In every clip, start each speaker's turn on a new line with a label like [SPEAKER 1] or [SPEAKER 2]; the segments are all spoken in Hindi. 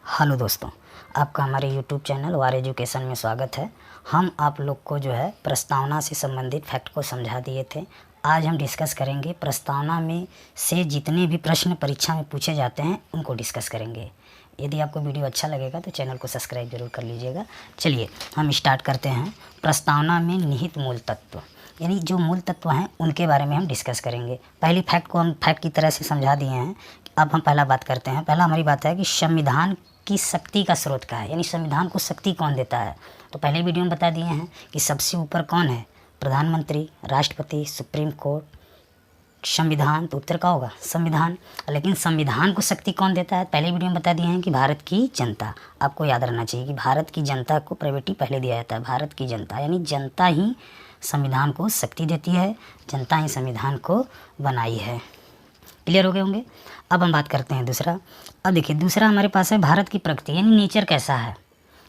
[SPEAKER 1] हेलो दोस्तों, आपका हमारे यूट्यूब चैनल वार एजुकेशन में स्वागत है। हम आप लोग को जो है प्रस्तावना से संबंधित फैक्ट को समझा दिए थे। आज हम डिस्कस करेंगे प्रस्तावना में से जितने भी प्रश्न परीक्षा में पूछे जाते हैं उनको डिस्कस करेंगे। यदि आपको वीडियो अच्छा लगेगा तो चैनल को सब्सक्राइब जरूर कर लीजिएगा। चलिए हम स्टार्ट करते हैं। प्रस्तावना में निहित मूल तत्व, यानी जो मूल तत्व हैं उनके बारे में हम डिस्कस करेंगे। पहली फैक्ट को हम फैक्ट की तरह से समझा दिए हैं। अब हम पहला बात करते हैं। पहला हमारी बात है कि संविधान की शक्ति का स्रोत क्या है, यानी संविधान को शक्ति कौन देता है। तो पहले वीडियो में बता दिए हैं कि सबसे ऊपर कौन है, प्रधानमंत्री, राष्ट्रपति, सुप्रीम कोर्ट, संविधान। तो उत्तर का होगा संविधान। लेकिन संविधान को शक्ति कौन देता है, पहले वीडियो में बता दिए हैं कि भारत की जनता। आपको याद रहना चाहिए कि भारत की जनता को प्रायोरिटी पहले दिया जाता है। भारत की जनता यानी जनता ही संविधान को शक्ति देती है, जनता ही संविधान को बनाई है। क्लियर हो गए होंगे। अब हम बात करते हैं दूसरा। अब देखिए दूसरा हमारे पास है भारत की प्रकृति, यानी नेचर कैसा है।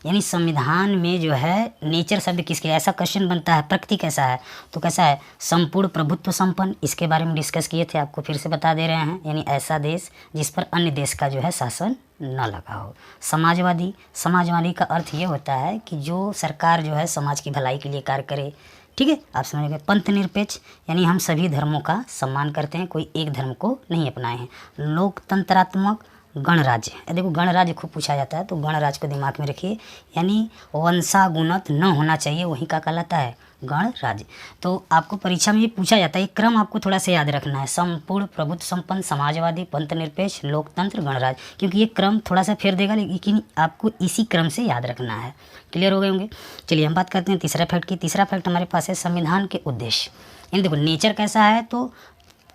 [SPEAKER 1] यानी संविधान में जो है नेचर शब्द किसके, ऐसा क्वेश्चन बनता है प्रकृति कैसा है। तो कैसा है, संपूर्ण प्रभुत्व संपन्न। इसके बारे में डिस्कस किए थे, आपको फिर से बता दे रहे हैं। यानी ऐसा देश जिस पर अन्य देश का जो है शासन न लगा हो। समाजवादी, समाजवादी का अर्थ ये होता है कि जो सरकार जो है समाज की भलाई के लिए कार्य करे। ठीक है, आप समझ गए। पंथ निरपेक्ष, यानी हम सभी धर्मों का सम्मान करते हैं, कोई एक धर्म को नहीं अपनाए हैं। लोकतंत्रात्मक, गणराज्य। देखो गणराज्य खूब पूछा जाता है, तो गणराज्य को दिमाग में रखिए। यानी वंशागुणत न होना चाहिए, वही का कहलाता है गणराज्य। तो आपको परीक्षा में ये पूछा जाता है, ये क्रम आपको थोड़ा सा याद रखना है। संपूर्ण प्रभुत्व संपन्न, समाजवादी, पंथ निरपेक्ष, लोकतंत्र, गणराज्य। क्योंकि ये क्रम थोड़ा सा फेर देगा, लेकिन आपको इसी क्रम से याद रखना है। क्लियर हो गए होंगे। चलिए हम बात करते हैं तीसरा फैक्ट की। तीसरा फैक्ट हमारे पास है संविधान के उद्देश्य। यानी देखो नेचर कैसा है, तो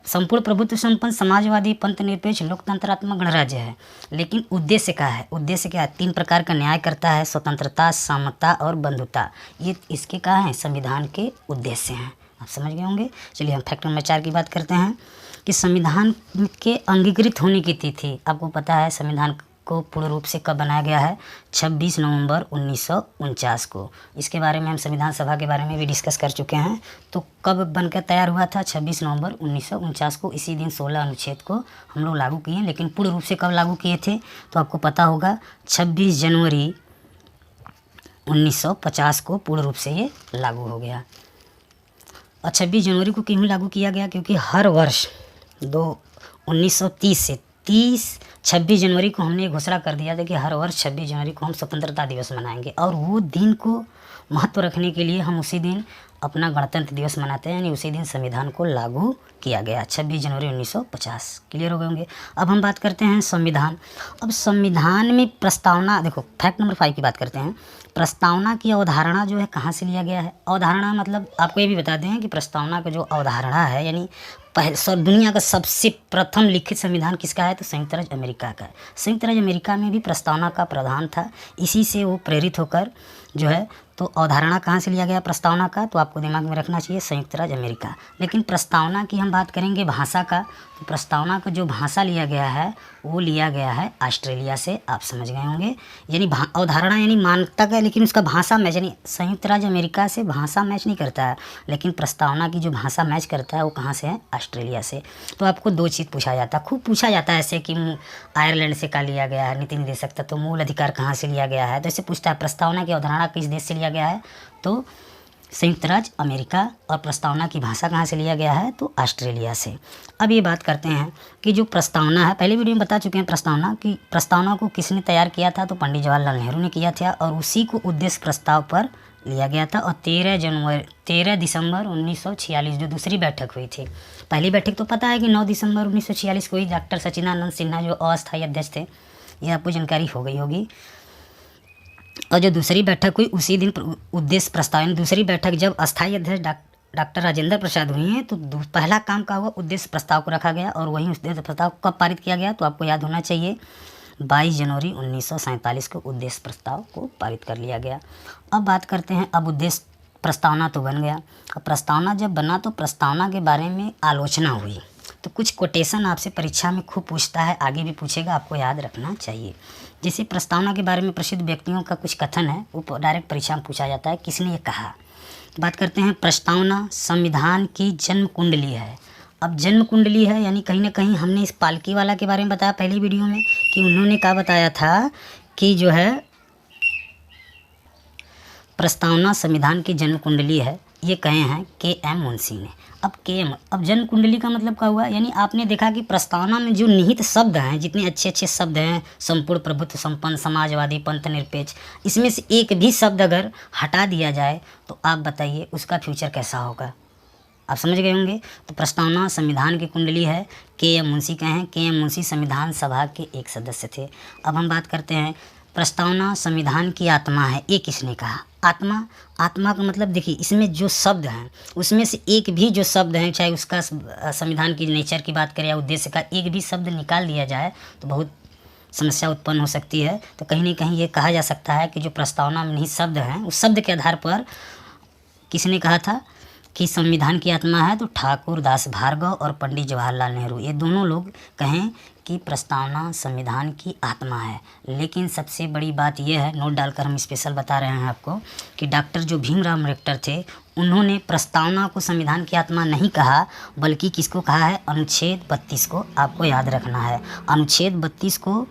[SPEAKER 1] संपूर्ण प्रभुत्व संपन्न, समाजवादी, पंथ निरपेक्ष, लोकतंत्रात्मक, गणराज्य है। लेकिन उद्देश्य क्या है, उद्देश्य क्या है, 3 प्रकार का न्याय करता है, स्वतंत्रता, समता और बंधुता। ये इसके क्या हैं, संविधान के उद्देश्य हैं। आप समझ गए होंगे। चलिए हम फैक्ट नंबर 4 की बात करते हैं कि संविधान के अंगीकृत होने की तिथि। आपको पता है संविधान को पूर्ण रूप से कब बनाया गया है, 26 नवंबर 1949 को। इसके बारे में हम संविधान सभा के बारे में भी डिस्कस कर चुके हैं। तो कब बनकर तैयार हुआ था, 26 नवंबर 1949 को। इसी दिन 16 अनुच्छेद को हम लोग लागू किए। लेकिन पूर्ण रूप से कब लागू किए थे, तो आपको पता होगा 26 जनवरी 1950 को पूर्ण रूप से ये लागू हो गया। और 26 जनवरी को क्यों लागू किया गया, क्योंकि हर वर्ष 1930 से 26 जनवरी को हमने घोषणा कर दिया था कि हर वर्ष 26 जनवरी को हम स्वतंत्रता दिवस मनाएंगे। और वो दिन को महत्व रखने के लिए हम उसी दिन अपना गणतंत्र दिवस मनाते हैं। यानी उसी दिन संविधान को लागू किया गया, 26 जनवरी 1950। क्लियर हो गए होंगे। अब हम बात करते हैं संविधान। अब संविधान में प्रस्तावना, देखो फैक्ट नंबर 5 की बात करते हैं। प्रस्तावना की अवधारणा जो है कहाँ से लिया गया है। अवधारणा मतलब आपको ये भी बता दें कि प्रस्तावना का जो अवधारणा है, यानी दुनिया का सबसे प्रथम लिखित संविधान किसका है, तो संयुक्त राज्य अमेरिका का है। संयुक्त राज्य अमेरिका में भी प्रस्तावना का प्रावधान था, इसी से वो प्रेरित होकर जो है। तो अवधारणा कहाँ से लिया गया प्रस्तावना का, तो आपको दिमाग में रखना चाहिए संयुक्त राज्य अमेरिका। लेकिन प्रस्तावना की हम बात करेंगे भाषा का, तो प्रस्तावना का जो भाषा लिया गया है वो लिया गया है ऑस्ट्रेलिया से। आप समझ गए होंगे। यानी अवधारणा यानी मानता का, लेकिन उसका भाषा मैच, यानी संयुक्त राज्य अमेरिका से भाषा मैच नहीं करता है, लेकिन प्रस्तावना की जो भाषा मैच करता है वो कहाँ से है, ऑस्ट्रेलिया से। तो आपको 2 चीज़ पूछा जाता है, खूब पूछा जाता है ऐसे कि आयरलैंड से का लिया गया है, नीति निर्देशक तत्व, तो मूल अधिकार कहाँ से लिया गया है। तो ऐसे पूछता है प्रस्तावना की अवधारणा किस देश से लिया गया है, तो संयुक्त राज्य अमेरिका। और प्रस्तावना की भाषा कहाँ से लिया गया है, तो ऑस्ट्रेलिया से। अब ये बात करते हैं कि जो प्रस्तावना है, पहले वीडियो में बता चुके हैं प्रस्तावना की, प्रस्तावना को किसने तैयार किया था, तो पंडित जवाहरलाल नेहरू ने किया था। और उसी को उद्देश्य प्रस्ताव पर लिया गया था। और 13 दिसंबर 1946 जो दूसरी बैठक हुई थी। पहली बैठक तो पता है कि 9 दिसंबर 1946 को ही डॉक्टर सच्चिदानंद सिन्हा जो अस्थायी अध्यक्ष थे, ये आपको जानकारी हो गई होगी। और जो दूसरी बैठक हुई उसी दिन उद्देश्य प्रस्ताव, दूसरी बैठक जब अस्थायी अध्यक्ष डॉक्टर राजेंद्र प्रसाद हुई हैं, तो पहला काम का हुआ उद्देश्य प्रस्ताव को रखा गया। और वहीं उद्देश्य प्रस्ताव कब पारित किया गया, तो आपको याद होना चाहिए 22 जनवरी 1947 को उद्देश्य प्रस्ताव को पारित कर लिया गया। अब बात करते हैं, अब उद्देश्य प्रस्तावना तो बन गया। अब प्रस्तावना जब बना तो प्रस्तावना के बारे में आलोचना हुई। तो कुछ कोटेशन आपसे परीक्षा में खूब पूछता है, आगे भी पूछेगा, आपको याद रखना चाहिए। जैसे प्रस्तावना के बारे में प्रसिद्ध व्यक्तियों का कुछ कथन है, वो डायरेक्ट परीक्षा में पूछा जाता है, किसने ये कहा। बात करते हैं प्रस्तावना संविधान की जन्म कुंडली है। अब जन्म कुंडली है यानी कहीं ना कहीं हमने इस पालकी वाला के बारे में बताया पहली वीडियो में कि उन्होंने क्या बताया था कि जो है प्रस्तावना संविधान की जन्म कुंडली है, ये कहे हैं के.एम. मुंशी ने। अब जन्म कुंडली का मतलब क्या हुआ, यानी आपने देखा कि प्रस्तावना में जो निहित शब्द हैं, जितने अच्छे अच्छे शब्द हैं, संपूर्ण, प्रभुत्व, संपन्न, समाजवादी, पंथ निरपेक्ष, इसमें से एक भी शब्द अगर हटा दिया जाए तो आप बताइए उसका फ्यूचर कैसा होगा। आप समझ गए होंगे। तो प्रस्तावना संविधान की कुंडली है, के.एम. मुंशी कहें। के.एम. मुंशी संविधान सभा के एक सदस्य थे। अब हम बात करते हैं, प्रस्तावना संविधान की आत्मा है, ये किसने कहा। आत्मा का मतलब देखिए, इसमें जो शब्द हैं उसमें से एक भी जो शब्द हैं, चाहे उसका संविधान की नेचर की बात करें या उद्देश्य का, एक भी शब्द निकाल दिया जाए तो बहुत समस्या उत्पन्न हो सकती है। तो कहीं ना कहीं ये कहा जा सकता है कि जो प्रस्तावना में निहित शब्द हैं, उस शब्द के आधार पर किसने कहा था कि संविधान की आत्मा है, तो ठाकुर दास भार्गव और पंडित जवाहरलाल नेहरू, ये दोनों लोग कहें कि प्रस्तावना संविधान की आत्मा है। लेकिन सबसे बड़ी बात यह है, नोट डालकर हम स्पेशल बता रहे हैं आपको, कि डॉक्टर जो भीमराव अम्बेडकर थे, उन्होंने प्रस्तावना को संविधान की आत्मा नहीं कहा, बल्कि किसको कहा है, अनुच्छेद 32 को। आपको याद रखना है, अनुच्छेद 32 को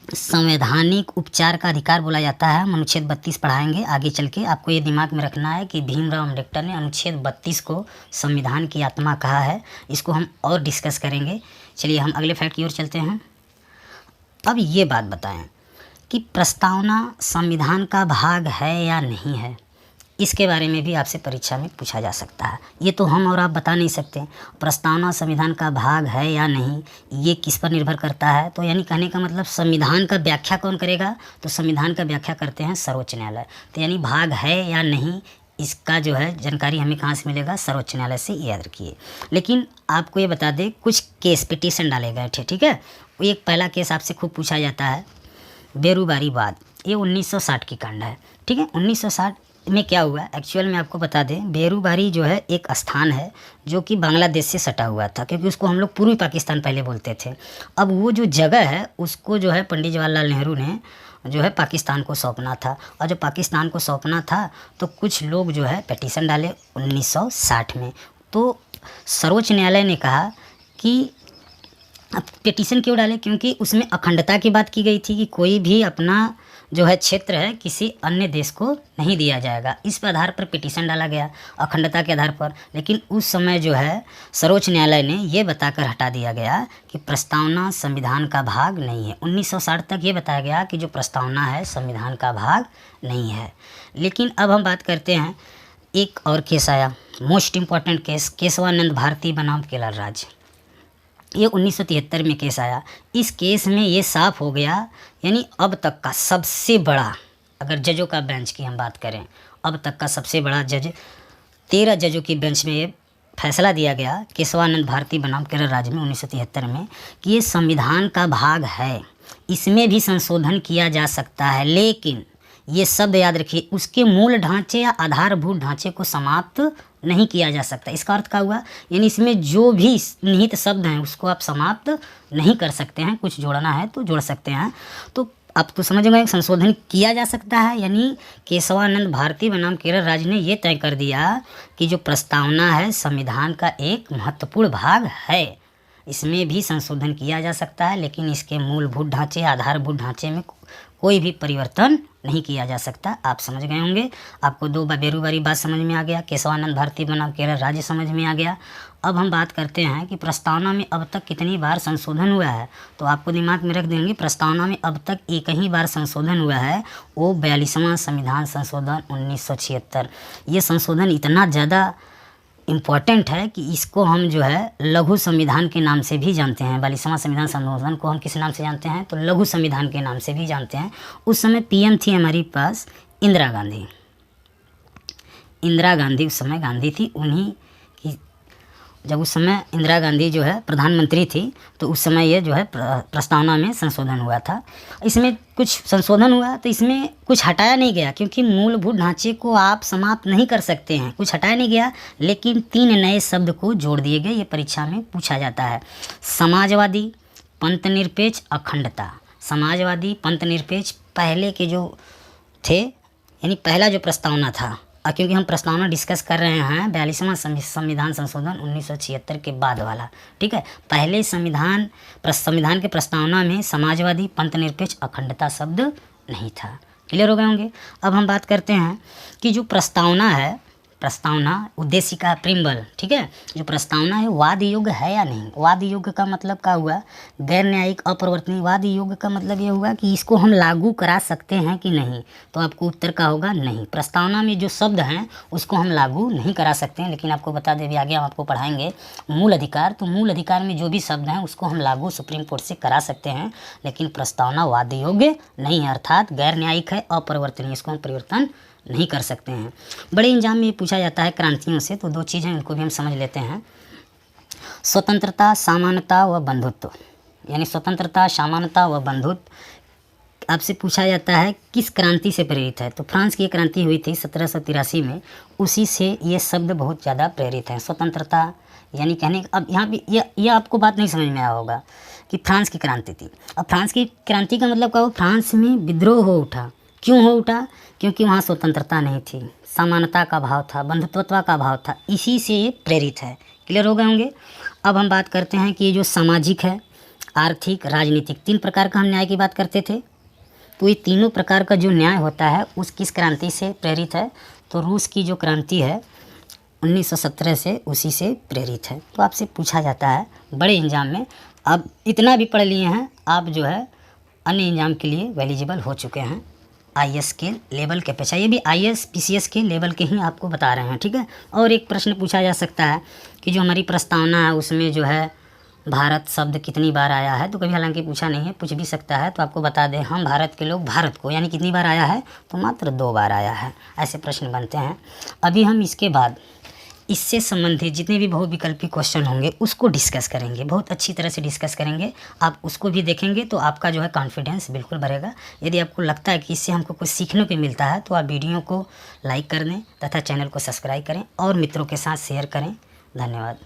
[SPEAKER 1] संवैधानिक उपचार का अधिकार बोला जाता है। हम अनुच्छेद 32 पढ़ाएंगे आगे चल के। आपको ये दिमाग में रखना है कि भीमराव अम्बेडकर ने अनुच्छेद 32 को संविधान की आत्मा कहा है। इसको हम और डिस्कस करेंगे। चलिए हम अगले फैक्ट की ओर चलते हैं। अब ये बात बताएं कि प्रस्तावना संविधान का भाग है या नहीं है, इसके बारे में भी आपसे परीक्षा में पूछा जा सकता है। ये तो हम और आप बता नहीं सकते। प्रस्तावना संविधान का भाग है या नहीं, ये किस पर निर्भर करता है। तो यानी कहने का मतलब संविधान का व्याख्या कौन करेगा, तो संविधान का व्याख्या करते हैं सर्वोच्च न्यायालय। तो यानी भाग है या नहीं, इसका जो है जानकारी हमें कहाँ से मिलेगा, सर्वोच्च न्यायालय से, याद रखिए। लेकिन आपको ये बता दें, कुछ केस पिटीशन डाले गए थे, ठीक है। एक पहला केस आपसे खूब पूछा जाता है, बेरुबारी वाद। ये 1960 की कांड है, ठीक है। 1960 में क्या हुआ, एक्चुअल में आपको बता दें, बेरुबारी जो है एक स्थान है जो कि बांग्लादेश से सटा हुआ था, क्योंकि उसको हम लोग पूर्वी पाकिस्तान पहले बोलते थे। अब वो जो जगह है उसको जो है पंडित जवाहरलाल नेहरू ने जो है पाकिस्तान को सौंपना था। और जब पाकिस्तान को सौंपना था तो कुछ लोग जो है पिटीशन डाले 1960 में। तो सर्वोच्च न्यायालय ने कहा कि अब पिटीशन क्यों डाले, क्योंकि उसमें अखंडता की बात की गई थी कि कोई भी अपना जो है क्षेत्र है किसी अन्य देश को नहीं दिया जाएगा। इस पर आधार पर पिटीशन डाला गया, अखंडता के आधार पर। लेकिन उस समय जो है सर्वोच्च न्यायालय ने ये बताकर हटा दिया गया कि प्रस्तावना संविधान का भाग नहीं है। 1960 तक ये बताया गया कि जो प्रस्तावना है संविधान का भाग नहीं है। लेकिन अब हम बात करते हैं, एक और केस आया, most important case, Kesavananda Bharati बनाम केलर राज। ये 1973 में केस आया। इस केस में ये साफ हो गया, यानी अब तक का सबसे बड़ा, अगर जजों का बेंच की हम बात करें, अब तक का सबसे बड़ा जज, 13 जजों की बेंच में ये फैसला दिया गया केशवानंद भारती बनाम केलर राज में 1973 में, कि ये संविधान का भाग है, इसमें भी संशोधन किया जा सकता है। लेकिन ये शब्द याद रखिए, उसके मूल ढांचे या आधारभूत ढांचे को समाप्त नहीं किया जा सकता। इसका अर्थ क्या हुआ, यानी इसमें जो भी निहित शब्द हैं उसको आप समाप्त नहीं कर सकते हैं, कुछ जोड़ना है तो जोड़ सकते हैं। तो आप तो समझ गए, संशोधन किया जा सकता है। यानी केशवानंद भारती बनाम केलर राज ने ये तय कर दिया कि जो प्रस्तावना है संविधान का एक महत्वपूर्ण भाग है, इसमें भी संशोधन किया जा सकता है, लेकिन इसके मूलभूत ढांचे, आधारभूत ढांचे में कोई भी परिवर्तन नहीं किया जा सकता। आप समझ गए होंगे। आपको दो बेरुबारी बात समझ में आ गया, केशवानंद भारती बनाम केलर राज समझ में आ गया। अब हम बात करते हैं कि प्रस्तावना में अब तक कितनी बार संशोधन हुआ है। तो आपको दिमाग में रख देंगे, प्रस्तावना में अब तक एक ही बार संशोधन हुआ है, वो 42वां संविधान संशोधन 1976। ये संशोधन इतना ज़्यादा इम्पॉर्टेंट है कि इसको हम जो है लघु संविधान के नाम से भी जानते हैं। 42वां संविधान संशोधन को हम किस नाम से जानते हैं, तो लघु संविधान के नाम से भी जानते हैं। उस समय पीएम थी हमारे पास इंदिरा गांधी। इंदिरा गांधी उस समय गांधी थी, उन्हीं की, जब उस समय इंदिरा गांधी जो है प्रधानमंत्री थी, तो उस समय ये जो है प्रस्तावना में संशोधन हुआ था। इसमें कुछ संशोधन हुआ तो इसमें कुछ हटाया नहीं गया, क्योंकि मूलभूत ढांचे को आप समाप्त नहीं कर सकते हैं, कुछ हटाया नहीं गया। लेकिन 3 नए शब्द को जोड़ दिए गए, ये परीक्षा में पूछा जाता है। समाजवादी, पंथ निरपेक्ष, अखंडता। समाजवादी, पंथ निरपेक्ष पहले के जो थे, यानी पहला जो प्रस्तावना था, क्योंकि हम प्रस्तावना डिस्कस कर रहे हैं 42वां संविधान संशोधन 1976 के बाद वाला, ठीक है। पहले संविधान के प्रस्तावना में समाजवादी, पंथनिरपेक्ष, अखंडता शब्द नहीं था। क्लियर हो गए होंगे। अब हम बात करते हैं कि जो प्रस्तावना है, प्रस्तावना उद्देशिका प्रिम्बल, ठीक है, जो प्रस्तावना है वाद योग्य है या नहीं। वाद योग्य का मतलब क्या हुआ, गैर न्यायिक, अपरिवर्तनीय। वाद योग्य का मतलब ये हुआ कि इसको हम लागू करा सकते हैं कि नहीं, तो आपको उत्तर का होगा नहीं। प्रस्तावना में जो शब्द हैं उसको हम लागू नहीं करा सकते हैं, लेकिन आपको बता दें अभी आगे हम आपको पढ़ाएंगे मूल अधिकार, तो मूल अधिकार में जो भी शब्द हैं उसको हम लागू सुप्रीम कोर्ट से करा सकते हैं, लेकिन प्रस्तावना वाद योग्य नहीं है, अर्थात गैर न्यायिक है, अपरिवर्तनीय, इसको हम परिवर्तन नहीं कर सकते हैं। बड़े एग्जाम में पूछा जाता है क्रांतियों से, तो दो चीज़ें उनको भी हम समझ लेते हैं, स्वतंत्रता, समानता व बंधुत्व। यानी स्वतंत्रता, समानता व बंधुत्व आपसे पूछा जाता है किस क्रांति से प्रेरित है, तो फ्रांस की क्रांति हुई थी 1783 में, उसी से ये शब्द बहुत ज़्यादा प्रेरित है। स्वतंत्रता यानी कहने, अब यहाँ पे यह आपको बात नहीं समझ में आया होगा कि फ्रांस की क्रांति थी। अब फ्रांस की क्रांति का मतलब क्या हो, फ्रांस में विद्रोह हो उठा। क्यों हो उठा, क्योंकि वहाँ स्वतंत्रता नहीं थी, समानता का भाव था, बंधुत्व का भाव था, इसी से ये प्रेरित है। क्लियर हो गए होंगे। अब हम बात करते हैं कि ये जो सामाजिक है, आर्थिक, राजनीतिक, 3 प्रकार का हम न्याय की बात करते थे, तो ये तीनों प्रकार का जो न्याय होता है उस किस क्रांति से प्रेरित है, तो रूस की जो क्रांति है 1917 से उसी से प्रेरित है। तो आपसे पूछा जाता है बड़े एग्जाम में, अब इतना भी पढ़ लिए हैं आप, जो है अन्य एग्जाम के लिए एलिजिबल हो चुके हैं आईएएस के लेवल के अपेक्षा। ये भी आईएएस पीसीएस के लेवल के ही आपको बता रहे हैं, ठीक है। और एक प्रश्न पूछा जा सकता है कि जो हमारी प्रस्तावना है उसमें जो है भारत शब्द कितनी बार आया है, तो कभी हालांकि पूछा नहीं है, पूछ भी सकता है, तो आपको बता दें हम भारत के लोग, भारत को यानी कितनी बार आया है, तो मात्र 2 बार आया है। ऐसे प्रश्न बनते हैं। अभी हम इसके बाद इससे संबंधित जितने भी बहुविकल्पी क्वेश्चन होंगे उसको डिस्कस करेंगे, बहुत अच्छी तरह से डिस्कस करेंगे। आप उसको भी देखेंगे तो आपका जो है कॉन्फिडेंस बिल्कुल बढ़ेगा। यदि आपको लगता है कि इससे हमको कुछ सीखने को मिलता है तो आप वीडियो को लाइक कर दें तथा चैनल को सब्सक्राइब करें और मित्रों के साथ शेयर करें। धन्यवाद।